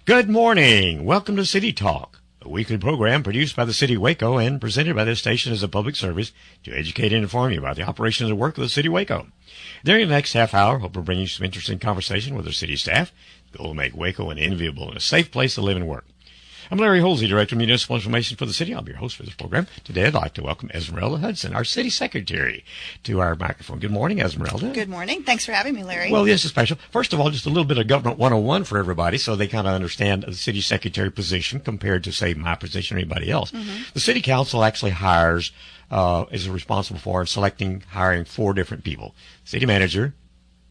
Good morning. Welcome to City Talk, a weekly program produced by the City of Waco and presented by this station as a public service to educate and inform you about the operations and work of the City of Waco. During the next half hour, hope we'll bring you some interesting conversation with our city staff. The goal to make Waco an enviable and a safe place to live and work. I'm Larry Holsey, Director of Municipal Information for the City. I'll be your host for this program. Today, I'd like to welcome Esmeralda Hudson, our City Secretary, to our microphone. Good morning, Esmeralda. Good morning. Thanks for having me, Larry. Well, this is special. First of all, just a little bit of Government 101 for everybody so they kind of understand the City Secretary position compared to, say, my position or anybody else. Mm-hmm. The City Council actually hires, is responsible for hiring 4 different people. City Manager,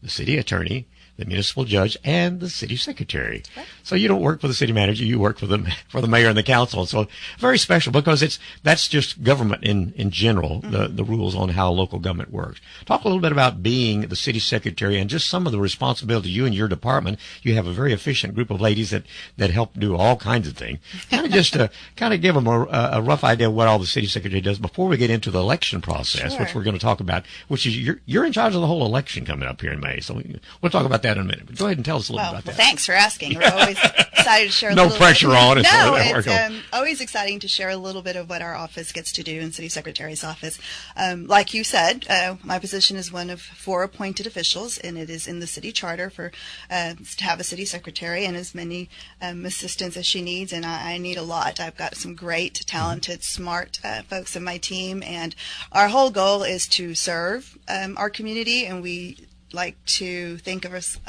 the City Attorney, the municipal judge, and the city secretary. Right. So you don't work for the city manager, you work for the mayor and the council. So very special because that's just government in general, mm-hmm. the rules on how local government works. Talk a little bit about being the city secretary and just some of the responsibility you and your department. You have a very efficient group of ladies that help do all kinds of things. Kind of just to kind of give them a rough idea of what all the city secretary does before we get into the election process, sure. which we're going to talk about, which is you're in charge of the whole election coming up here in May. So we'll talk about that in a minute. But go ahead and tell us a little bit about that. Well, thanks for asking. We're always excited to share a no little pressure bit. on it. No, it's always exciting to share a little bit of what our office gets to do in City Secretary's office. Like you said, my position is one of 4 appointed officials, and it is in the city charter for to have a city secretary and as many assistants as she needs, and I need a lot. I've got some great, talented, smart folks in my team, and our whole goal is to serve our community, and we like to think of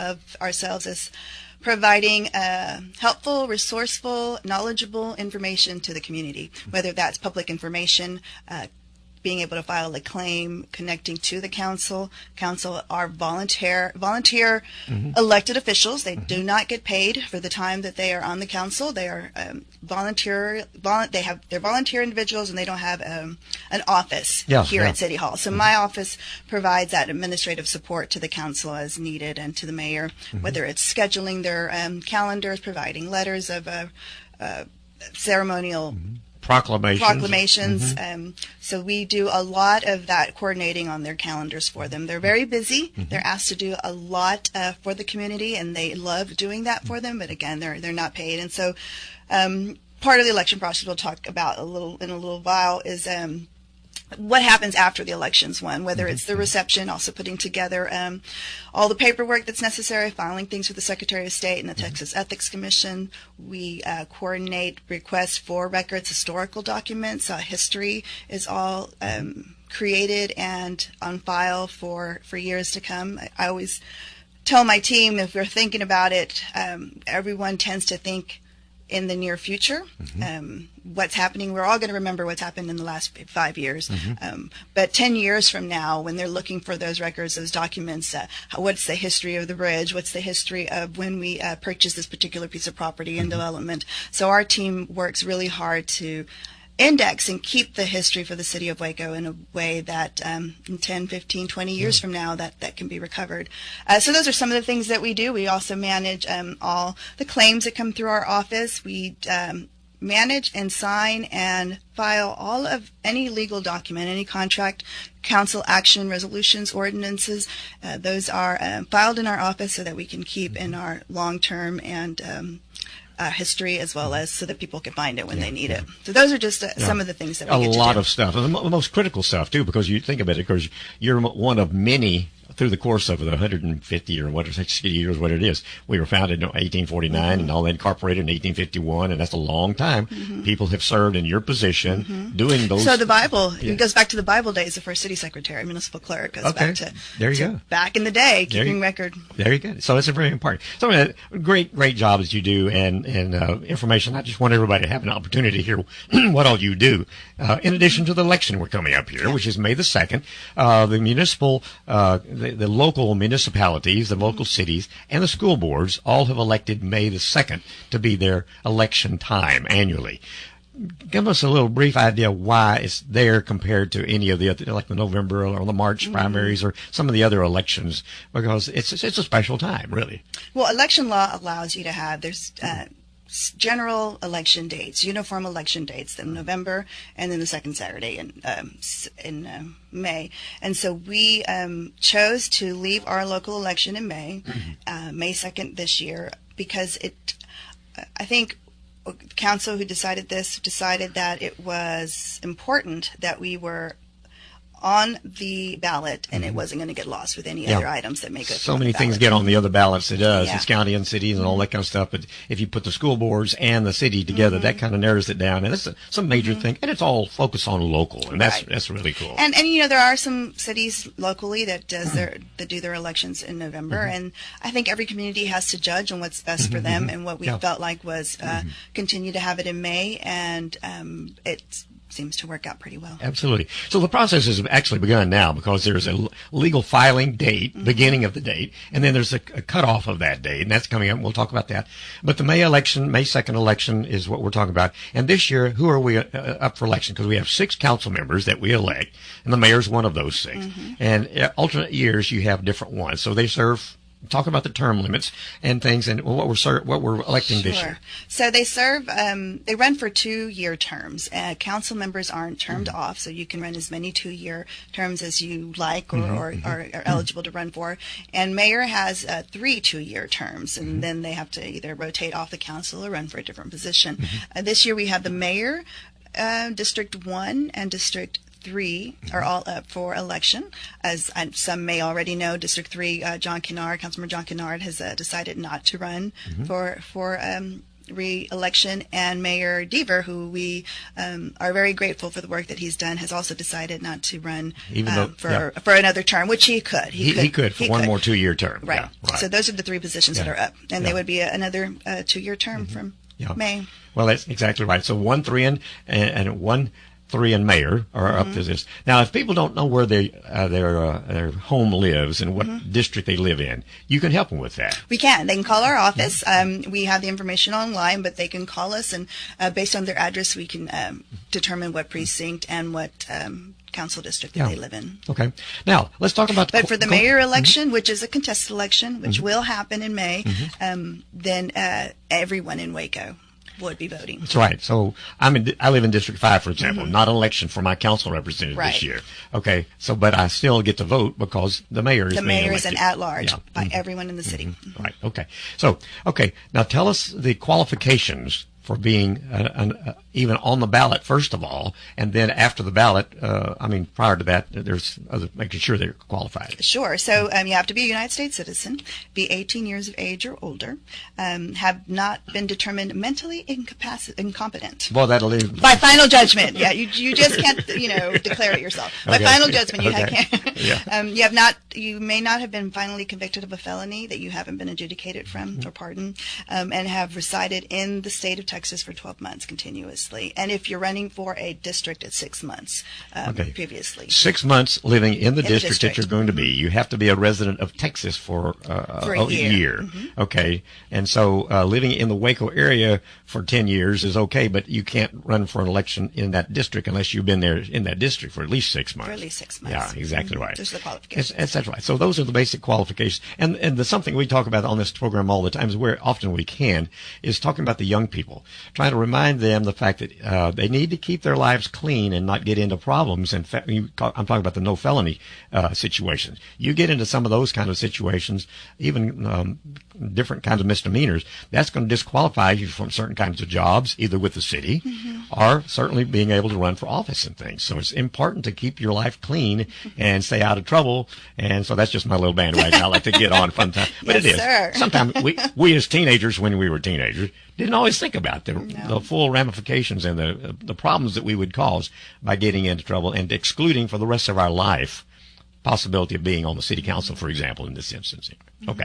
ourselves as providing helpful, resourceful, knowledgeable information to the community, whether that's public information, being able to file a claim, connecting to the council. Council are volunteer mm-hmm. elected officials. They mm-hmm. do not get paid for the time that they are on the council. They are they're volunteer individuals, and they don't have an office here at City Hall. So mm-hmm. my office provides that administrative support to the council as needed and to the mayor, mm-hmm. whether it's scheduling their calendars, providing letters of ceremonial mm-hmm. proclamations. Mm-hmm. So we do a lot of that coordinating on their calendars for them. They're very busy. Mm-hmm. They're asked to do a lot for the community, and they love doing that for them. But again, they're not paid. And so part of the election process we'll talk about in a little while is what happens after the election's won, whether it's the reception, also putting together all the paperwork that's necessary, filing things with the Secretary of State and the Texas Ethics Commission. We coordinate requests for records, historical documents. History is all created and on file for years to come. I always tell my team, if we're thinking about it, everyone tends to think in the near future, mm-hmm. What's happening. We're all going to remember what's happened in the last 5 years. Mm-hmm. But 10 years from now, when they're looking for those records, those documents, what's the history of the bridge? What's the history of when we purchased this particular piece of property in mm-hmm. development? So our team works really hard to index and keep the history for the city of Waco in a way that in 10, 15, 20 years from now that can be recovered. So those are some of the things that we do. We also manage all the claims that come through our office. We manage and sign and file all of any legal document, any contract, council action, resolutions, ordinances. Those are filed in our office so that we can keep in our long-term and history, as well as so that people can find it when they need it. So those are just some of the things that we get to do. A lot of stuff. And the most critical stuff, too, because you think about it, because you're one of many through the course of the 150 or whatever, 60 years, what it is. We were founded in 1849 mm-hmm. and all incorporated in 1851, and that's a long time. Mm-hmm. People have served in your position mm-hmm. doing those. So the Bible, it goes back to the Bible days. The first city secretary, municipal clerk, goes back to, there you go. Back in the day, keeping record. There you go. So it's a very important. So great job that you do, and information. I just want everybody to have an opportunity to hear what all you do. In addition to the election we're coming up here, which is May the 2nd, the municipal, the local municipalities, the local cities, and the school boards all have elected May the 2nd to be their election time annually. Give us a little brief idea why it's there compared to any of the other, like the November or the March mm-hmm. primaries or some of the other elections, because it's a special time, really. Well, election law allows you to have, there's general election dates, uniform election dates, in November and then the second Saturday in May. And so we chose to leave our local election in May, May 2nd this year, because I think the council who decided this decided that it was important that we were on the ballot, and it wasn't going to get lost with any other items that make it. So many things get on the other ballots. It does. Yeah. It's county and cities and all that kind of stuff. But if you put the school boards and the city together, that kind of narrows it down. And it's some major thing. And it's all focused on local, and that's really cool. And you know, there are some cities locally that do their elections in November, and I think every community has to judge on what's best for them. And what we felt like was continue to have it in May, and it seems to work out pretty well. Absolutely. So the process has actually begun now, because there's a legal filing date, beginning of the date, and then there's a cutoff of that date, and that's coming up. We'll talk about that. But the May 2nd election is what we're talking about. And this year, who are we up for election? Because we have 6 council members that we elect, and the mayor's one of those 6. And alternate years, you have different ones. So they serve. Talk about the term limits and things, and what we're electing this year. So they serve. They run for 2-year terms. Council members aren't termed off, so you can run as many 2-year terms as you like or are eligible to run for. And mayor has 3 2-year terms, and then they have to either rotate off the council or run for a different position. This year we have the mayor, District 1, and District 3 are all up for election. As some may already know, District 3, Councilman John Kennard has decided not to run for re-election, and Mayor Deaver, who we are very grateful for the work that he's done, has also decided not to run for another term, which he could. He could for one more 2-year term. Right. So those are the 3 positions that are up, and they would be another 2-year term from May. Well, that's exactly right. So 1, 3, and 1, 3 and mayor are up to this. Now, if people don't know where their home lives and what district they live in, you can help them with that. We can. They can call our office. We have the information online, but they can call us, and based on their address, we can determine what precinct and what council district that they live in. Okay. Now, let's talk about... But for the mayor election, which is a contested election, which will happen in May, then everyone in Waco would be voting. That's right. So I live in District 5, for example, not an election for my council representative this year. Okay. So, but I still get to vote because the mayor is being elected. The mayor is an at-large by everyone in the city. Right. Okay. So, now tell us the qualifications for being even on the ballot, first of all, and then after the ballot, prior to that, there's making sure they're qualified. Sure. So you have to be a United States citizen, be 18 years of age or older, have not been determined mentally incompetent. Well, that'll leave. By final judgment. Yeah, you just can't, declare it yourself. By final judgment, you may not have been finally convicted of a felony that you haven't been adjudicated from or pardoned, and have resided in the state of Texas for 12 months continuously. And if you're running for a district, it's 6 months previously. 6 months living in the district that you're going to be. You have to be a resident of Texas for a year. Okay. And so living in the Waco area for 10 years is okay, but you can't run for an election in that district unless you've been there in that district for at least 6 months. For at least 6 months. Yeah, exactly right. Those are the qualifications. That's right. So those are the basic qualifications. And the something we talk about on this program all the time, is where often we can, is talking about the young people. Trying to remind them the fact that they need to keep their lives clean and not get into problems. In fact, I'm talking about the no felony situations. You get into some of those kind of situations, even different kinds of misdemeanors, that's going to disqualify you from certain kinds of jobs, either with the city or certainly being able to run for office and things. So it's important to keep your life clean and stay out of trouble. And so that's just my little bandwagon I like to get on from time. But it is. Sir. Sometimes we as teenagers, when we were teenagers, didn't always think about the full ramifications and the problems that we would cause by getting into trouble and excluding for the rest of our life possibility of being on the city council, for example, in this instance. Okay.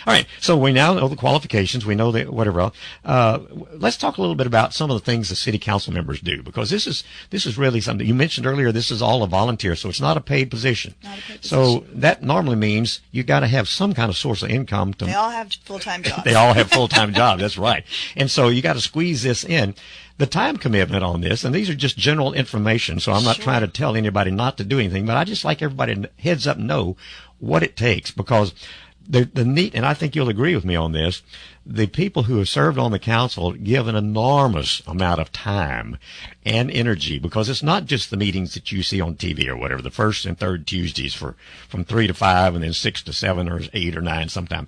All right. So we now know the qualifications. We know that whatever else. Let's talk a little bit about some of the things the city council members do, because this is really something you mentioned earlier. This is all a volunteer, so it's not a paid position. So that normally means you got to have some kind of source of income. They all have full-time jobs. They all have full-time jobs. That's right. And so you got to squeeze this in. The time commitment on this, and these are just general information, so I'm not trying to tell anybody not to do anything, but I just like everybody to heads up know what it takes, because the neat, and I think you'll agree with me on this, the people who have served on the council give an enormous amount of time and energy, because it's not just the meetings that you see on TV or whatever, the first and third Tuesdays from 3 to 5 and then 6 to 7 or 8 or 9 sometime.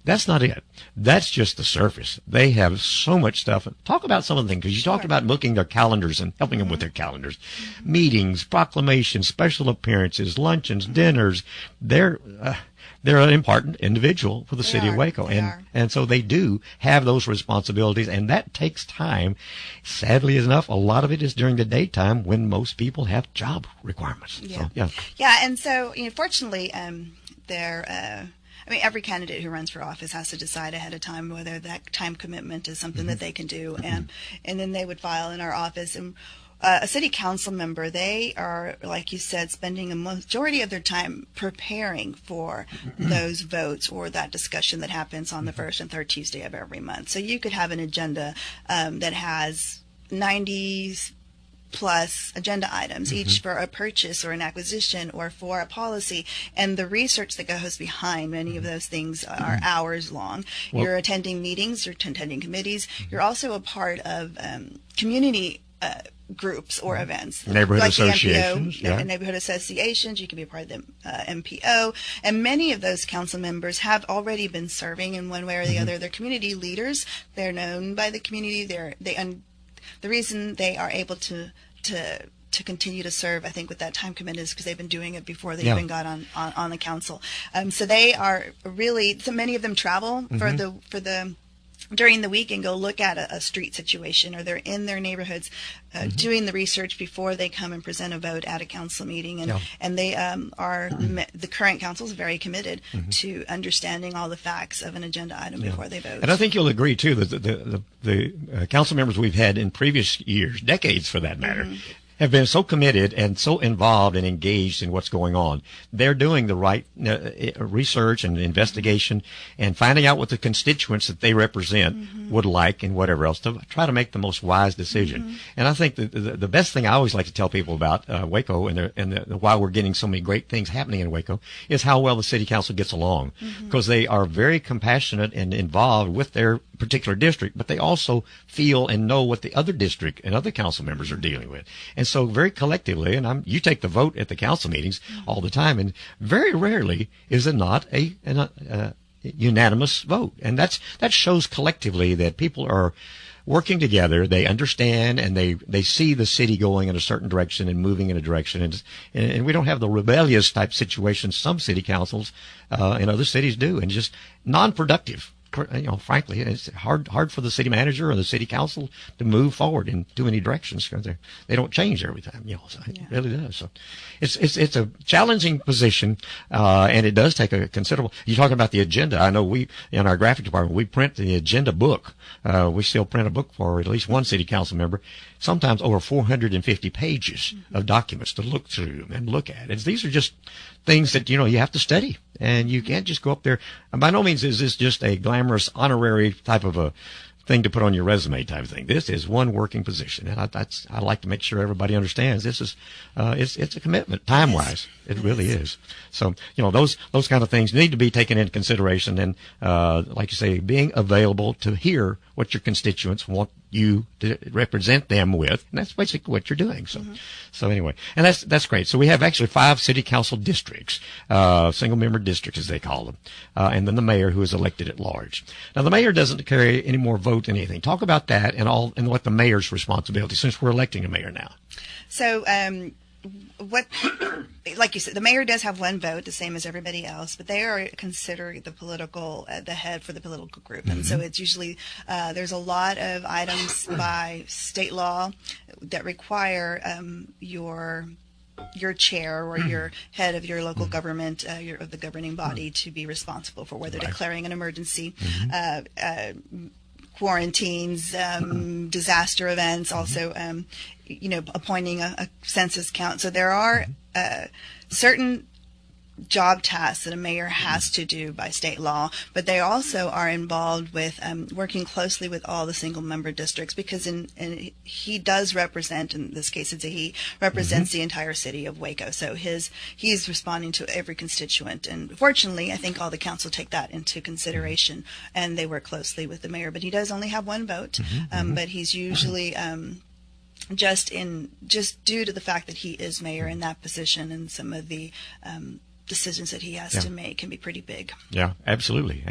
That's not it. That's just the surface. They have so much stuff. Talk about some of the things, because you talked about booking their calendars and helping them with their calendars. Meetings, proclamations, special appearances, luncheons, dinners. They're an important individual for the city of Waco. And so they do have those responsibilities, and that takes time. Sadly enough, a lot of it is during the daytime when most people have job requirements. Yeah. So, And so, fortunately, every candidate who runs for office has to decide ahead of time whether that time commitment is something that they can do, and then they would file in our office. And a city council member, they are, like you said, spending a majority of their time preparing for those votes or that discussion that happens on the first and third Tuesday of every month. So you could have an agenda that has 90 plus agenda items, each for a purchase or an acquisition or for a policy, and the research that goes behind many of those things are hours long. You're attending meetings, you're attending committees, you're also a part of community groups or events, neighborhood like associations, the MPO, neighborhood associations. You can be a part of the MPO, and many of those council members have already been serving in one way or the other. They're community leaders. They're known by the community. The reason they are able to continue to serve, I think, with that time commitment is because they've been doing it before they even got on the council. So they are really. So many of them travel for the during the week and go look at a street situation, or they're in their neighborhoods doing the research before they come and present a vote at a council meeting. And they the current council is very committed to understanding all the facts of an agenda item before they vote. And I think you'll agree, too, that the council members we've had in previous years, decades for that matter, have been so committed and so involved and engaged in what's going on. They're doing the right research and investigation and finding out what the constituents that they represent would like and whatever else to try to make the most wise decision. And I think the best thing I always like to tell people about Waco and why we're getting so many great things happening in Waco is how well the city council gets along, because they are very compassionate and involved with their particular district, but they also feel and know what the other district and other council members are dealing with. And so very collectively, and you take the vote at the council meetings all the time, and very rarely is it not a unanimous vote. And that shows collectively that people are working together. They understand and they see the city going in a certain direction and moving in a direction. And we don't have the rebellious type situations some city councils in other cities do, and just non-productive. Frankly, it's hard for the city manager or the city council to move forward in too many directions, because they don't change every time. So it really does. So it's a challenging position, and it does take a considerable. You talk about the agenda. I know we in our graphic department we print the agenda book. We still print a book for at least one city council member. Sometimes over 450 pages of documents to look through and look at. And these are just things that, you have to study, and you can't just go up there. And by no means is this just a glamorous honorary type of a thing to put on your resume type of thing. This is one working position, and I like to make sure everybody understands this is it's a commitment time wise. It really is. So those kind of things need to be taken into consideration, and like you say, being available to hear what your constituents want you to represent them with, and that's basically what you're doing. So anyway, and that's great. So we have actually 5 city council districts, single member districts as they call them, and then the mayor, who is elected at large. Now the mayor doesn't carry any more vote than anything. Talk about that and what the mayor's responsibility, since we're electing a mayor now. So like you said, the mayor does have one vote, the same as everybody else, but they are considered the head for the political group. And so it's usually, there's a lot of items by state law that require your chair or your head of your local government, of the governing body, to be responsible for whether declaring an emergency, quarantines, disaster events, also, appointing a census count. So there are certain job tasks that a mayor has to do by state law, but they also are involved with working closely with all the single member districts, because he does represent, in this case it's a he, represents the entire city of Waco. So he's responding to every constituent, and fortunately I think all the council take that into consideration, and they work closely with the mayor. But he does only have one vote, but he's usually just due to the fact that he is mayor in that position, and some of the decisions that he has to make can be pretty big. Yeah, absolutely.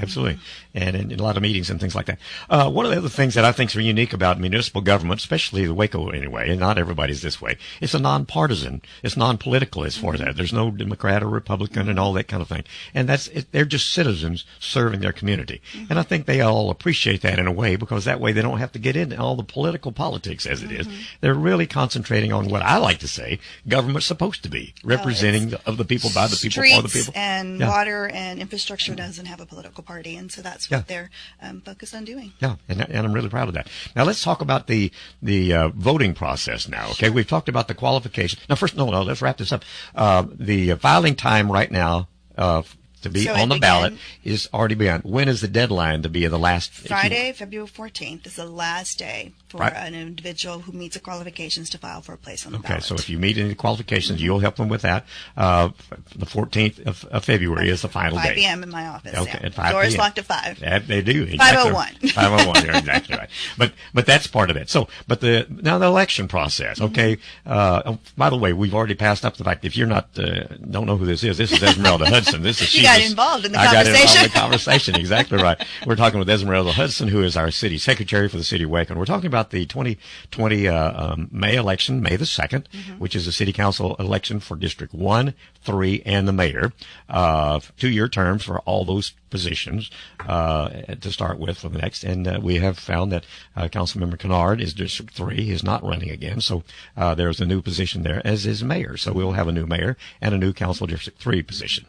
And in a lot of meetings and things like that. One of the other things that I think is unique about municipal government, especially the Waco anyway, and not everybody's this way, it's a nonpartisan. It's non-political as far as that. There's no Democrat or Republican and all that kind of thing. And they're just citizens serving their community. And I think they all appreciate that in a way, because that way they don't have to get into all the political politics as it is. They're really concentrating on what I like to say government's supposed to be, representing of the people, by the people, for the people. And water and infrastructure doesn't have a political party, and so that's what they're focused on doing. Yeah, and I'm really proud of that. Now let's talk about the voting process now. Okay, we've talked about the qualifications. Now first, let's wrap this up. The filing time right now to be on the ballot is already begun. When is the deadline to be the last? Friday, February 14th is the last day for an individual who meets the qualifications to file for a place on the ballot. Okay, so if you meet any qualifications, you'll help them with that. The 14th of February is the final day. 5 p.m. in my office. Okay, yeah. at 5 Doors p.m. locked at 5. Yeah, they do. Exactly. 5:01. 5:01. You're exactly right. But that's part of it. So, now the election process. Okay. By the way, we've already passed up the fact. If you're not don't know who this is Esmeralda Hudson. This is you got involved in the conversation. I got involved in the conversation. Exactly right. We're talking with Esmeralda Hudson, who is our city secretary for the city of Waco. And we're talking about the 2020 May election, May the 2nd, which is the city council election for District 1, 3, and the mayor. 2-year terms for all those positions to start with for the next. And we have found that Councilmember Kennard is District 3. He is not running again. So there's a new position there, as is mayor. So we'll have a new mayor and a new council District 3 position.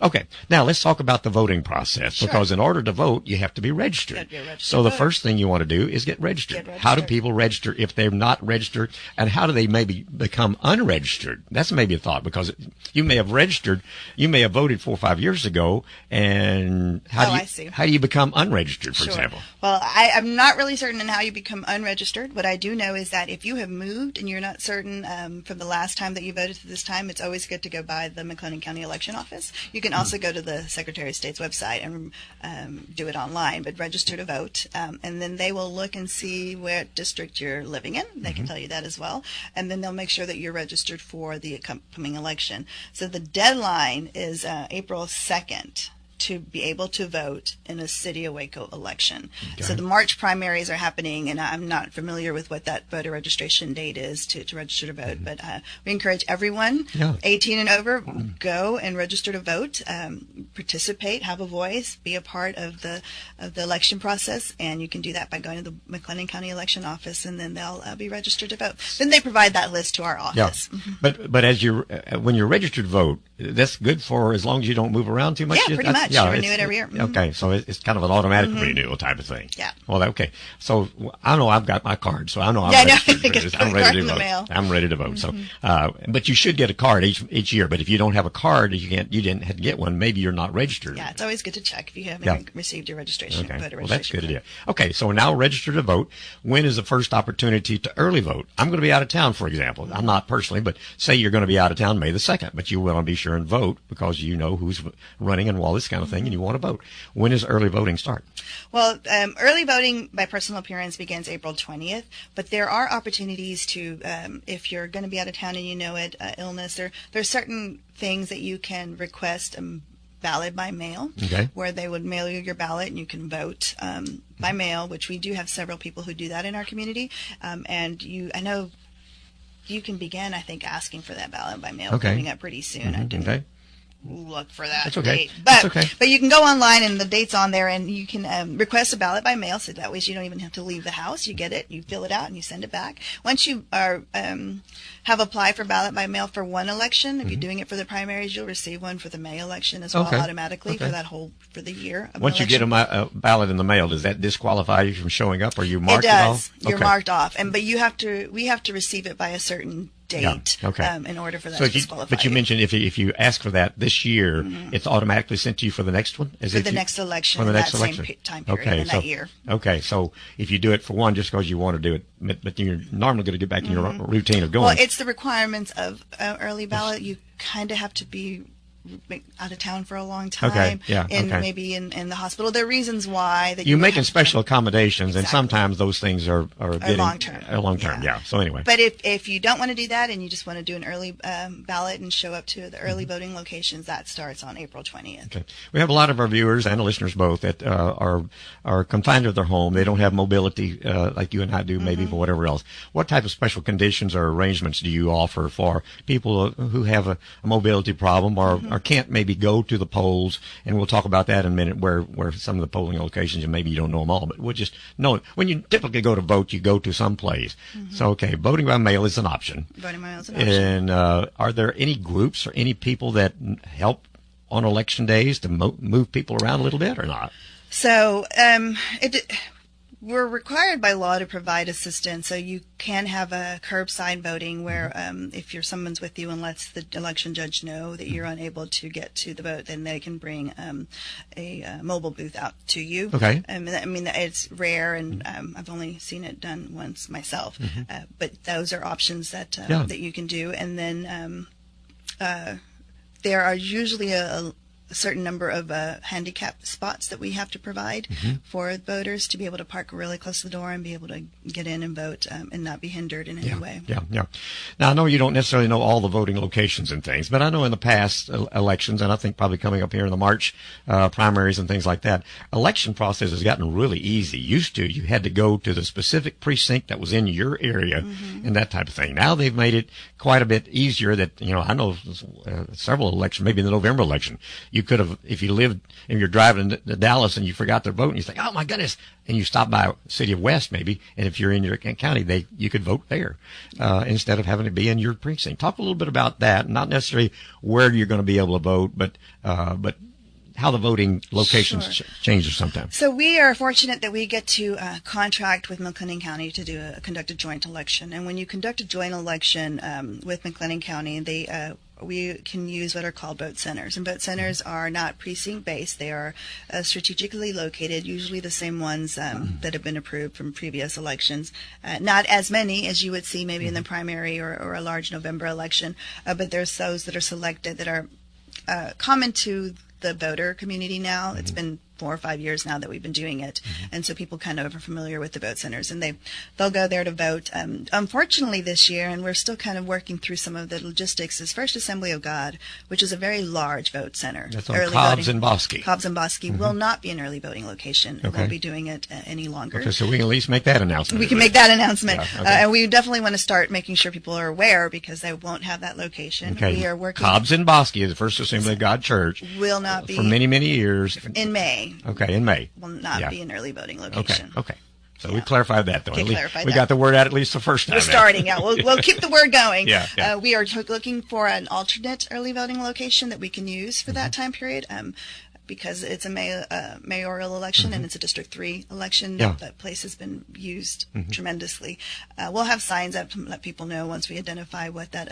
Okay, now let's talk about the voting process, because in order to vote, you have to be registered. So the first thing you want to do is get registered. How do people register if they're not registered, and how do they maybe become unregistered? That's maybe a thought, because you may have registered, you may have voted 4 or 5 years ago, and how do you become unregistered, for example? Well, I'm not really certain on how you become unregistered. What I do know is that if you have moved and you're not certain from the last time that you voted to this time, it's always good to go by the McLennan County Election Office. You can also go to the Secretary of State's website and do it online, but register to vote. And then they will look and see what district you're living in. They can tell you that as well. And then they'll make sure that you're registered for the upcoming election. So the deadline is April 2nd. To be able to vote in a City of Waco election. Okay. So the March primaries are happening, and I'm not familiar with what that voter registration date is to register to vote, but we encourage everyone 18 and over, go and register to vote, participate, have a voice, be a part of the election process, and you can do that by going to the McLennan County Election Office, and then they'll be registered to vote. Then they provide that list to our office. Yeah. But as when you're registered to vote, that's good for as long as you don't move around too much. Yeah, pretty much. Yeah, renew it every year. Okay, so it's kind of an automatic renewal type of thing. Yeah. Well, okay. So I know I've got my card, so I know I'm registered. I'm ready to vote. I'm ready to vote. So, but you should get a card each year. But if you don't have a card, you didn't have to get one. Maybe you're not registered. Yeah, it's always good to check if you haven't received your registration. Okay. Well, that's a good idea. Okay, so we're now registered to vote. When is the first opportunity to early vote? I'm going to be out of town, for example. I'm not personally, but say you're going to be out of town May the 2nd, but you want to be sure and vote because you know who's running and all this kind of thing, and you want to vote. When does early voting start? Well, early voting by personal appearance begins April 20th, but there are opportunities to, if you're going to be out of town and you know it, illness, there's certain things that you can request ballot by mail, where they would mail you your ballot and you can vote by mail, which we do have several people who do that in our community. And I know you can begin, I think, asking for that ballot by mail coming up pretty soon. I didn't look for that date. But you can go online and the date's on there, and you can request a ballot by mail, so that way you don't even have to leave the house. You get it, you fill it out, and you send it back. Once you are have applied for ballot by mail for one election, if you're doing it for the primaries, you'll receive one for the May election as well automatically for the year. Once you get a ballot in the mail, does that disqualify you from showing up? Or you marked it off? It does. You're marked off, but we have to receive it by a certain date in order for that to disqualify. But you mentioned if you ask for that this year, it's automatically sent to you for the next one? For the next election. For the next election. Same time period in that year. Okay, so if you do it for one just because you want to do it, but you're normally going to get back in your routine of going. Well, it's the requirements of early ballot. You kind of have to be out of town for a long time. Okay, yeah, And okay. maybe in the hospital. There are reasons why that You're would making have to- special accommodations, and Exactly. sometimes those things are getting long-term. Long-term, yeah. So anyway. But if you don't want to do that and you just want to do an early ballot and show up to the early voting locations, that starts on April 20th. Okay. We have a lot of our viewers and listeners both that are confined to their home. They don't have mobility like you and I do, maybe, for whatever else. What type of special conditions or arrangements do you offer for people who have a mobility problem or can't maybe go to the polls? And we'll talk about that in a minute, where some of the polling locations, and maybe you don't know them all, but we'll just know when you typically go to vote, you go to some place. So, okay, voting by mail is an option. Voting by mail is an option. And are there any groups or any people that help on election days to move people around a little bit or not? So we're required by law to provide assistance. So you can have a curbside voting where if someone's with you and lets the election judge know that you're unable to get to the vote, then they can bring a mobile booth out to you. Okay. I mean, it's rare, and I've only seen it done once myself. But those are options that that you can do. And then there are usually a certain number of handicap spots that we have to provide for voters to be able to park really close to the door and be able to get in and vote and not be hindered in any way. Yeah. Now, I know you don't necessarily know all the voting locations and things, but I know in the past elections, and I think probably coming up here in the March primaries and things like that, election process has gotten really easy. Used to, you had to go to the specific precinct that was in your area and that type of thing. Now they've made it quite a bit easier that, I know several elections, maybe in the November election, you could have, if you're driving to Dallas and you forgot to vote and you think, oh my goodness, and you stop by City of West maybe, and if you're in your county, you could vote there instead of having to be in your precinct. Talk a little bit about that, not necessarily where you're going to be able to vote, but how the voting locations changes sometimes. So we are fortunate that we get to contract with McLennan County to conduct a joint election. And when you conduct a joint election with McLennan County, we can use what are called vote centers. And vote centers are not precinct-based. They are strategically located, usually the same ones that have been approved from previous elections. Not as many as you would see maybe in the primary or a large November election, but there's those that are selected that are common to the voter community now. It's been 4 or 5 years now that we've been doing it, and so people kind of are familiar with the vote centers, and they'll go there to vote. Unfortunately, this year, and we're still kind of working through some of the logistics, is First Assembly of God, which is a very large vote center. That's on Cobbs and Bosque. Cobbs and Bosque will not be an early voting location. It won't be doing it any longer. Okay, so we can at least make that announcement. We can make that announcement, Yeah, okay. and we definitely want to start making sure people are aware because they won't have that location. Okay. We are working. Cobbs and Bosque, the First Assembly of God Church, will not be for many, many years. in May. Okay, in May. Will not be an early voting location. Okay. So we clarified that, though. Okay, At least clarified we that. got the word out at least the first time. We're starting. Yeah, we'll keep the word going. Yeah. We are looking for an alternate early voting location that we can use for that time period. Because it's a mayoral election and it's a District 3 election. Yeah. That place has been used tremendously. We'll have signs up to let people know once we identify what that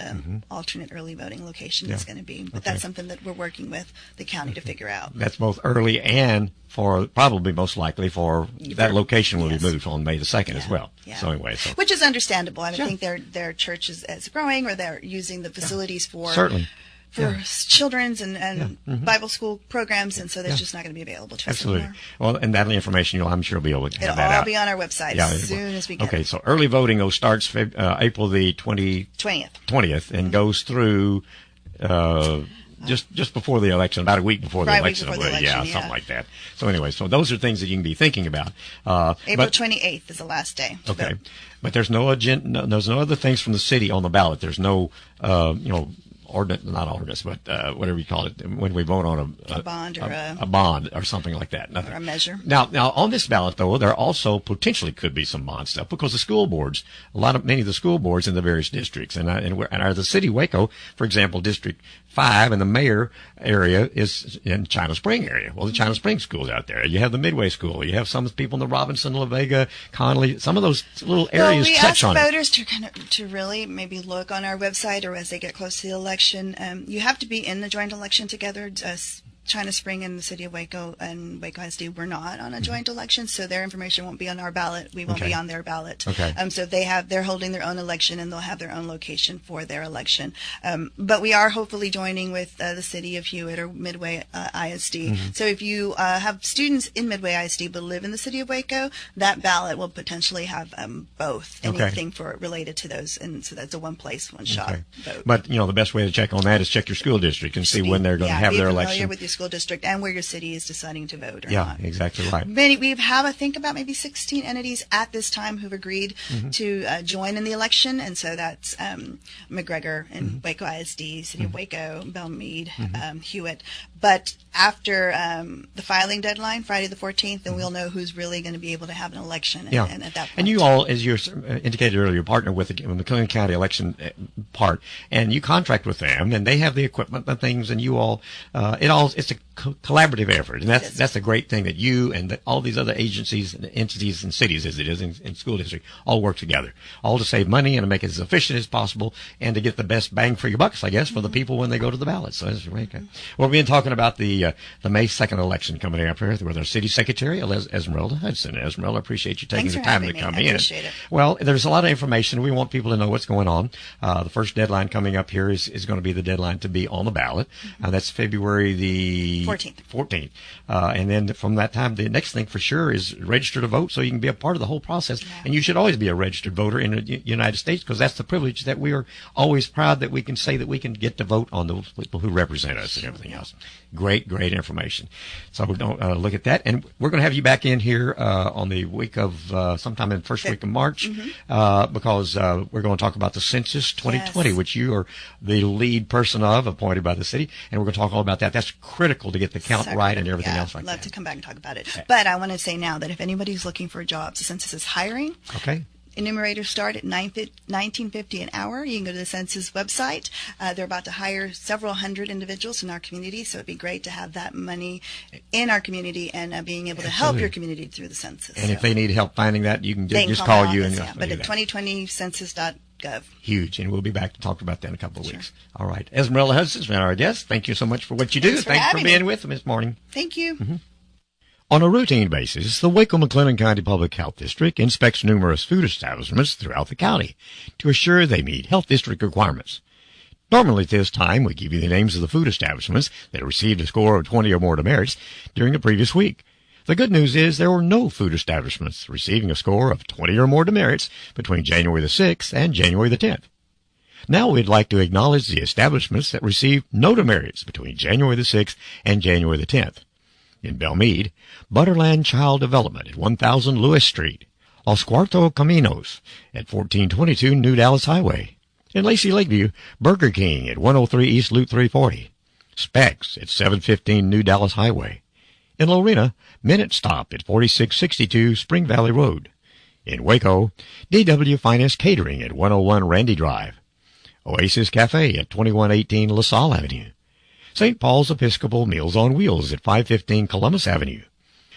alternate early voting location is going to be. But that's something that we're working with the county to figure out. That's both early and probably most likely for that location will be moved on May the 2nd as well. Yeah. So anyway. Which is understandable. I think their church is growing, or they're using the facilities for certainly. For children's and Bible school programs, and so they're just not going to be available to us Absolutely. anymore. Well, and that information, I'm sure will be able to have It'll that all out. be on our website as soon as we get Okay, it. so early voting starts April the 20th and goes through just before the election, about a week before the election. Before the election, Something like that. So anyway, so those are things that you can be thinking about. April 28th is the last day. Okay, but there's no agenda. There's no other things from the city on the ballot. There's no, not ordinance, but whatever you call it, when we vote on A bond or a bond or something like that. Nothing. or a measure. Now on this ballot though, there also potentially could be some bond stuff because the school boards, many of the school boards in the various districts, and the city of Waco, for example, District 5 and the mayor area is in China Spring area. Well, the China Spring school's out there. You have the Midway School. You have some people in the Robinson, La Vega, Conley. Some of those little areas touch on it. We ask voters to really maybe look on our website or as they get close to the election. You have to be in the joint election together China Spring and the city of Waco and Waco ISD were not on a joint election, so their information won't be on our ballot. We won't be on their ballot. Okay. So they're holding their own election, and they'll have their own location for their election. But we are hopefully joining with the city of Hewitt or Midway ISD. So if you have students in Midway ISD but live in the city of Waco, that ballot will potentially have both, anything related to those, and so that's a one place, one shot vote. But the best way to check on that is check your school district and see when they're going to have their election. Be familiar with your school district and where your city is deciding to vote or not. Yeah, exactly right. We have, I think, about maybe 16 entities at this time who've agreed to join in the election, and so that's McGregor and Waco ISD, City of Waco, Belmead, Hewitt. But after the filing deadline, Friday the 14th, then we'll know who's really going to be able to have an election. And at that point. And you all, as you indicated earlier, partner with the McLennan County election part, and you contract with them, and they have the equipment and things, and you all, it's a collaborative effort, and that's the great thing, that you and all these other agencies and entities and cities, as it is in school district, all work together, all to save money and to make it as efficient as possible, and to get the best bang for your bucks, I guess, for the people when they go to the ballot. So that's great. Well, we've been talking about the May 2nd election coming up here with our city secretary, Esmeralda Hudson. Esmeralda, I appreciate you taking the time to come in. I appreciate it. Well, there's a lot of information. We want people to know what's going on. The first deadline coming up here is going to be the deadline to be on the ballot. That's February the 14th. And then from that time, the next thing for sure is register to vote, so you can be a part of the whole process. Yeah. And you should always be a registered voter in the United States, because that's the privilege that we are always proud that we can say that we can get to vote on those people who represent us and everything else. Great information. So don't look at that. And we're going to have you back in here on the week of sometime in the first week of March, because we're going to talk about the Census 2020, which you are the lead person appointed by the city. And we're going to talk all about that. That's critical to get the count right and everything else like that. I'd love to come back and talk about it. But I want to say now that if anybody's looking for jobs, the census is hiring. Okay. Enumerators start at $19.50 an hour. You can go to the census website. They're about to hire several hundred individuals in our community, so it'd be great to have that money in our community and being able to help your community through the census. And if they need help finding that, you can just call you. But at 2020census.gov. Huge, and we'll be back to talk about that in a couple of weeks. All right. Esmeralda Hudson's been our guest. Thank you so much for what you do. Thanks for being with us this morning. Thank you. On a routine basis, the Waco-McLennan County Public Health District inspects numerous food establishments throughout the county to assure they meet health district requirements. Normally at this time, we give you the names of the food establishments that received a score of 20 or more demerits during the previous week. The good news is there were no food establishments receiving a score of 20 or more demerits between January the 6th and January the 10th. Now we'd like to acknowledge the establishments that received no demerits between January the 6th and January the 10th. In Belmead, Butterland Child Development at 1000 Lewis Street, Los Cuarto Caminos at 1422 New Dallas Highway. In Lacey Lakeview, Burger King at 103 East Loop 340, Specs at 715 New Dallas Highway. In Lorena, Minute Stop at 4662 Spring Valley Road. In Waco, DW Finest Catering at 101 Randy Drive. Oasis Cafe at 2118 LaSalle Avenue. St. Paul's Episcopal Meals on Wheels at 515 Columbus Avenue.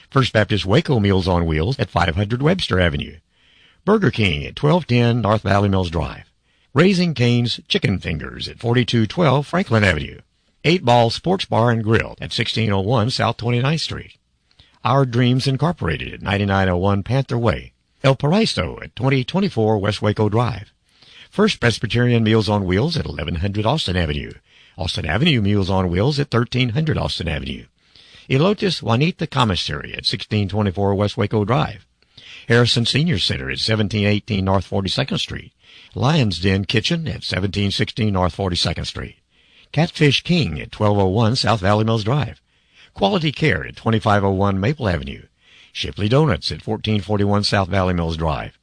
First Baptist Waco Meals on Wheels at 500 Webster Avenue. Burger King at 1210 North Valley Mills Drive. Raising Cane's Chicken Fingers at 4212 Franklin Avenue. 8 Ball Sports Bar and Grill at 1601 South 29th Street. Our Dreams Incorporated at 9901 Panther Way. El Paraiso at 2024 West Waco Drive. First Presbyterian Meals on Wheels at 1100 Austin Avenue. Austin Avenue Meals on Wheels at 1300 Austin Avenue. Elotes Juanita Commissary at 1624 West Waco Drive. Harrison Senior Center at 1718 North 42nd Street. Lion's Den Kitchen at 1716 North 42nd Street. Catfish King at 1201 South Valley Mills Drive. Quality Care at 2501 Maple Avenue. Shipley Donuts at 1441 South Valley Mills Drive.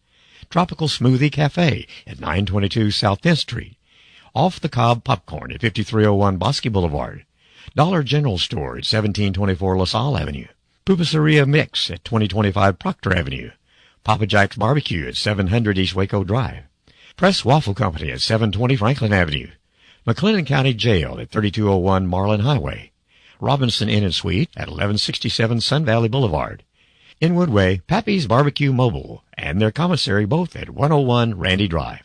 Tropical Smoothie Cafe at 922 South 10th Street. Off the Cob Popcorn at 5301 Bosque Boulevard. Dollar General Store at 1724 LaSalle Avenue. Pupuseria Mix at 2025 Proctor Avenue. Papa Jack's Barbecue at 700 East Waco Drive. Press Waffle Company at 720 Franklin Avenue. McLennan County Jail at 3201 Marlin Highway. Robinson Inn and Suite at 1167 Sun Valley Boulevard. In Woodway, Pappy's Barbecue Mobile and their commissary both at 101 Randy Drive.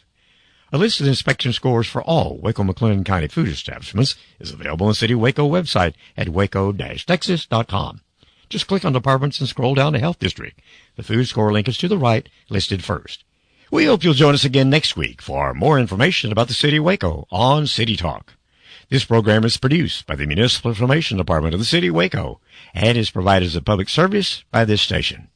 A list of inspection scores for all Waco-McLennan County food establishments is available on the City of Waco website at waco-texas.com. Just click on departments and scroll down to Health District. The food score link is to the right, listed first. We hope you'll join us again next week for more information about the City of Waco on City Talk. This program is produced by the Municipal Information Department of the City of Waco and is provided as a public service by this station.